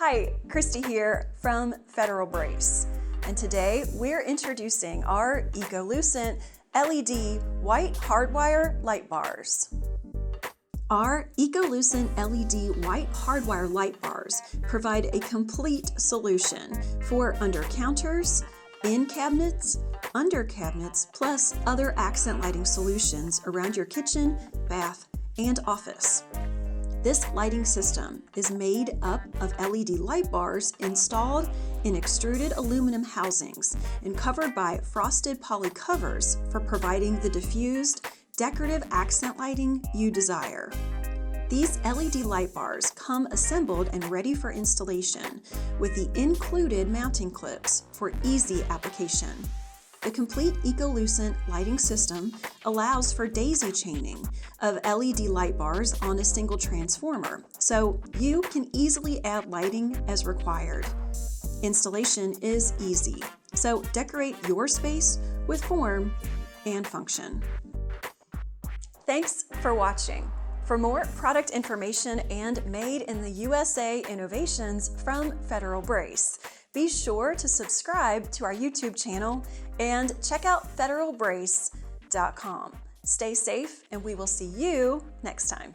Hi, Christy here from Federal Brace, and today we're introducing our Eco-Lucent LED white hardwire light bars. Our Eco-Lucent LED white hardwire light bars provide a complete solution for under counters, in cabinets, under cabinets, plus other accent lighting solutions around your kitchen, bath, and office. This lighting system is made up of LED light bars installed in extruded aluminum housings and covered by frosted poly covers for providing the diffused, decorative accent lighting you desire. These LED light bars come assembled and ready for installation with the included mounting clips for easy application. The complete Eco-Lucent lighting system allows for daisy chaining of LED light bars on a single transformer, so you can easily add lighting as required. Installation is easy, so decorate your space with form and function. Thanks for watching. For more product information and made in the USA innovations from Federal Brace, be sure to subscribe to our YouTube channel and check out federalbrace.com. Stay safe, and we will see you next time.